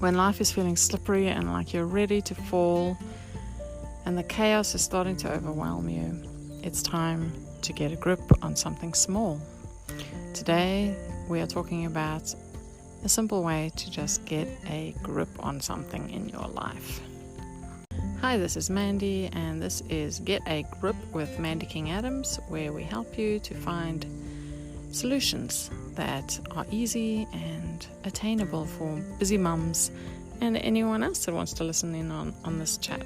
When life is feeling slippery and like you're ready to fall and the chaos is starting to overwhelm you, it's time to get a grip on something small. Today we are talking about a simple way to just get a grip on something in your life. Hi, this is Mandy, and this is Get a Grip with Mandy King Adams, where we help you to find solutions that are easy and attainable for busy mums and anyone else that wants to listen in on this chat.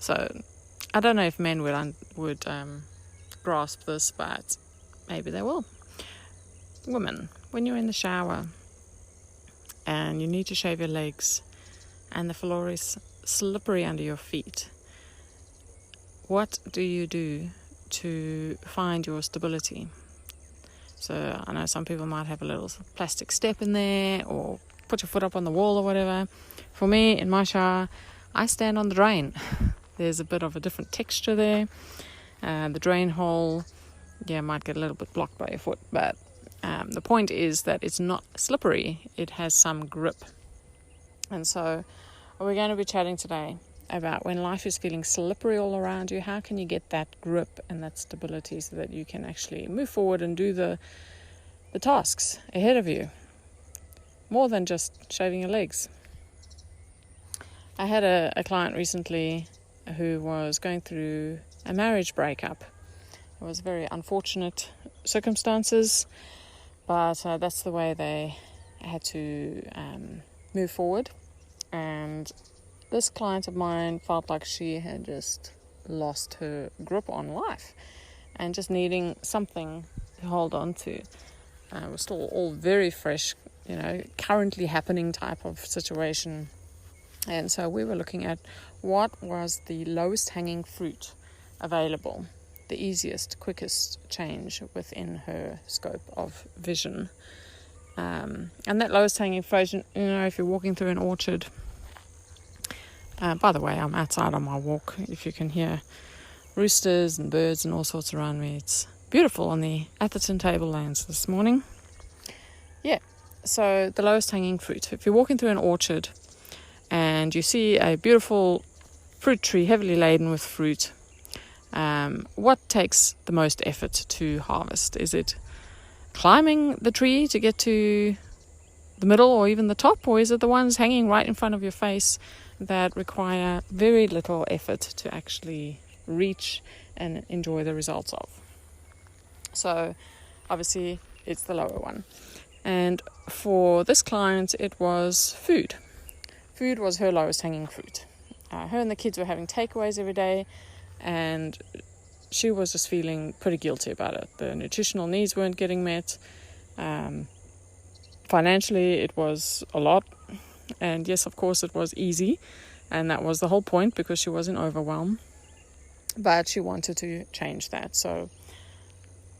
So, I don't know if men would grasp this, but maybe they will. Women, when you're in the shower and you need to shave your legs and the floor is slippery under your feet, what do you do to find your stability? So I know some people might have a little plastic step in there or put your foot up on the wall or whatever. For me, in my shower, I stand on the drain. There's a bit of a different texture there. The drain hole, might get a little bit blocked by your foot, but the point is that it's not slippery. It has some grip. And so we're going to be chatting today about when life is feeling slippery all around you, how can you get that grip and that stability so that you can actually move forward and do the tasks ahead of you, more than just shaving your legs. I had a client recently who was going through a marriage breakup. It was very unfortunate circumstances, but that's the way they had to move forward. And this client of mine felt like she had just lost her grip on life and just needing something to hold on to. It was still all very fresh, currently happening type of situation. And so we were looking at what was the lowest hanging fruit available, the easiest, quickest change within her scope of vision. And that lowest hanging fruit, if you're walking through an orchard, by the way, I'm outside on my walk. If you can hear roosters and birds and all sorts around me, it's beautiful on the Atherton Tablelands this morning. So the lowest hanging fruit. If you're walking through an orchard and you see a beautiful fruit tree heavily laden with fruit, what takes the most effort to harvest? Is it climbing the tree to get to the middle or even the top, or is it the ones hanging right in front of your face that require very little effort to actually reach and enjoy the results of? So obviously it's the lower one. And for this client, it was food. Food was her lowest hanging fruit. Her and the kids were having takeaways every day, and she was just feeling pretty guilty about it. The nutritional needs weren't getting met. Financially, it was a lot. And yes, of course, it was easy. And that was the whole point, because she was in overwhelm. But she wanted to change that. So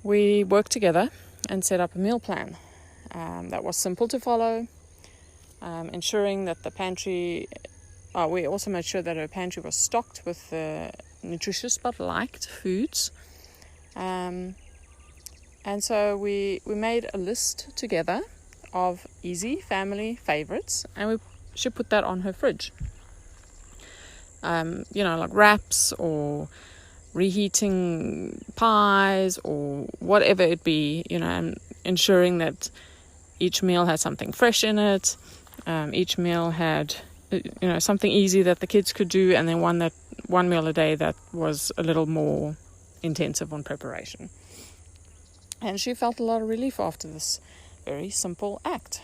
we worked together and set up a meal plan that was simple to follow, ensuring that the pantry... we also made sure that her pantry was stocked with nutritious but liked foods. And so we made a list together of easy family favorites, and she put that on her fridge. Like wraps or reheating pies or whatever it be, and ensuring that each meal had something fresh in it. Each meal had something easy that the kids could do, and then one meal a day that was a little more intensive on preparation. And she felt a lot of relief after this very simple act.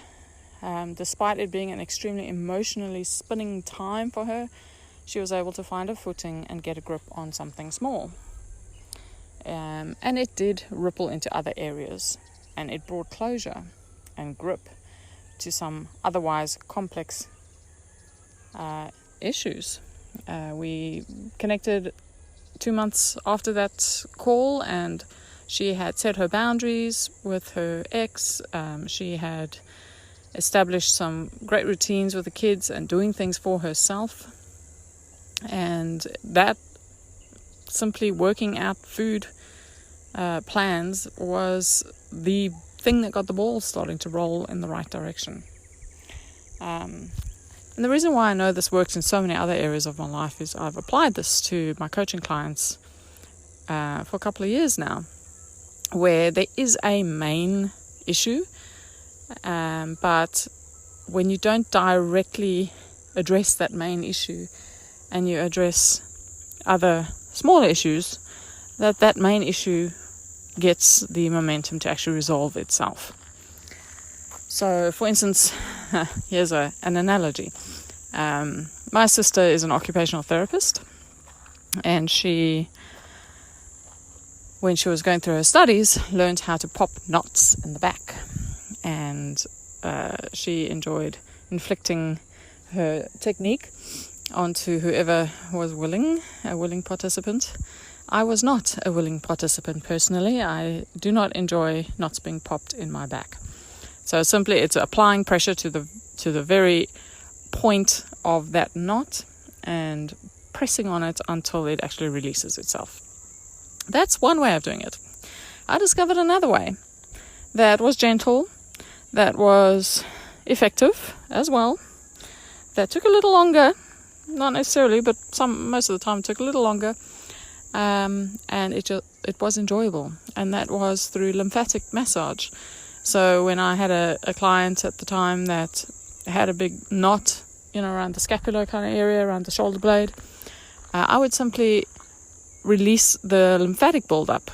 Despite it being an extremely emotionally spinning time for her, she was able to find her footing and get a grip on something small. And it did ripple into other areas, and it brought closure and grip to some otherwise complex issues. We connected 2 months after that call, and she had set her boundaries with her ex. She had established some great routines with the kids and doing things for herself. And that simply working out food plans was the thing that got the ball starting to roll in the right direction. And the reason why I know this works in so many other areas of my life is I've applied this to my coaching clients for a couple of years now, where there is a main issue, but when you don't directly address that main issue and you address other smaller issues, that main issue gets the momentum to actually resolve itself. So, for instance, here's an analogy. My sister is an occupational therapist, and when she was going through her studies, learned how to pop knots in the back. And she enjoyed inflicting her technique onto whoever was a willing participant. I was not a willing participant personally. I do not enjoy knots being popped in my back. So simply it's applying pressure to the very point of that knot and pressing on it until it actually releases itself. That's one way of doing it. I discovered another way that was gentle, that was effective as well, that took a little longer, not necessarily, but most of the time it took a little longer, and it was enjoyable, and that was through lymphatic massage. So when I had a client at the time that had a big knot, around the scapula kind of area, around the shoulder blade, I would simply release the lymphatic buildup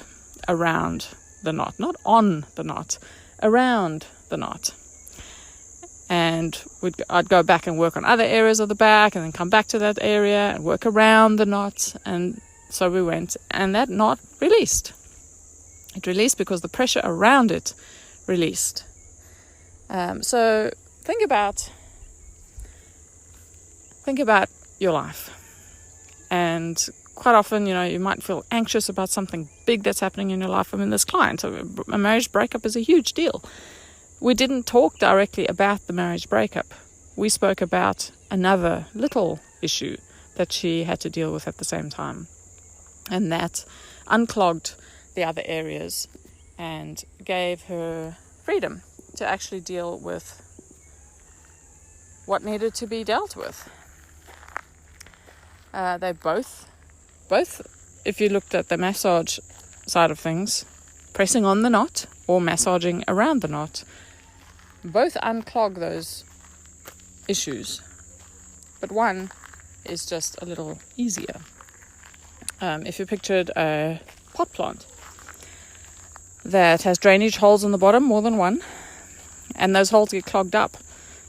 around the knot, not on the knot, around the knot. And I'd go back and work on other areas of the back and then come back to that area and work around the knot. And so we went, and that knot released. It released because the pressure around it released. So think about your life. And quite often, you might feel anxious about something big that's happening in your life. I mean, this client, a marriage breakup is a huge deal. We didn't talk directly about the marriage breakup. We spoke about another little issue that she had to deal with at the same time. And that unclogged the other areas and gave her freedom to actually deal with what needed to be dealt with. They both, if you looked at the massage side of things, pressing on the knot or massaging around the knot, both unclog those issues. But one is just a little easier. If you pictured a pot plant that has drainage holes in the bottom, more than one, and those holes get clogged up.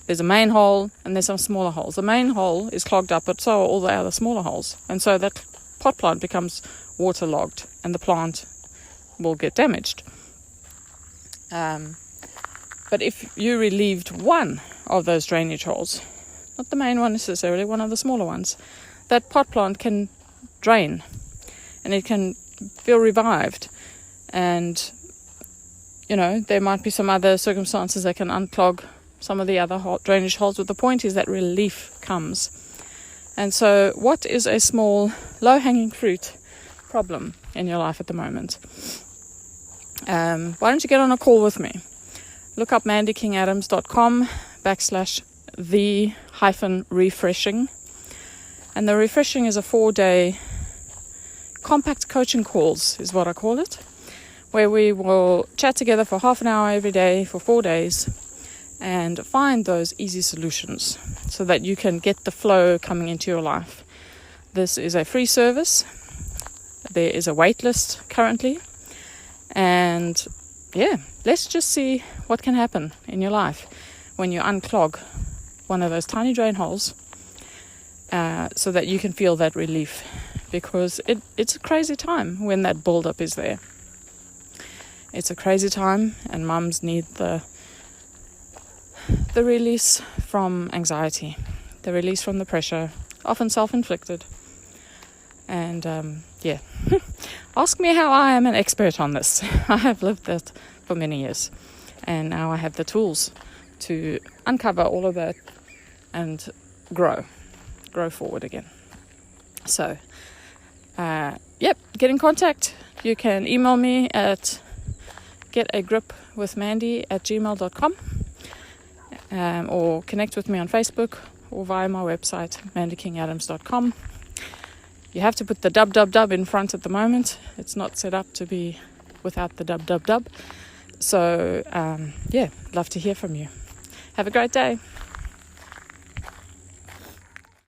There's a main hole and there's some smaller holes. The main hole is clogged up, but so are all the other smaller holes. And so that pot plant becomes waterlogged and the plant will get damaged. But if you relieved one of those drainage holes, not the main one necessarily, one of the smaller ones, that pot plant can drain and it can feel revived. And, there might be some other circumstances that can unclog some of the other drainage holes, but the point is that relief comes. And so what is a small, low-hanging fruit problem in your life at the moment? Why don't you get on a call with me? Look up mandykingadams.com/the-refreshing. And the refreshing is a 4-day compact coaching calls, is what I call it, where we will chat together for half an hour every day for 4 days and find those easy solutions so that you can get the flow coming into your life. This is a free service. There is a wait list currently. And let's just see what can happen in your life when you unclog one of those tiny drain holes so that you can feel that relief, because it's a crazy time when that build-up is there. It's a crazy time, and mums need the release from anxiety, the release from the pressure, often self-inflicted. And ask me how I am an expert on this. I have lived that for many years, and now I have the tools to uncover all of that and grow forward again. So get in contact. You can email me at getagripwithmandy@gmail.com, or connect with me on Facebook or via my website, mandykingadams.com. You have to put the dub in front at the moment. It's not set up to be without the dub. So, love to hear from you. Have a great day.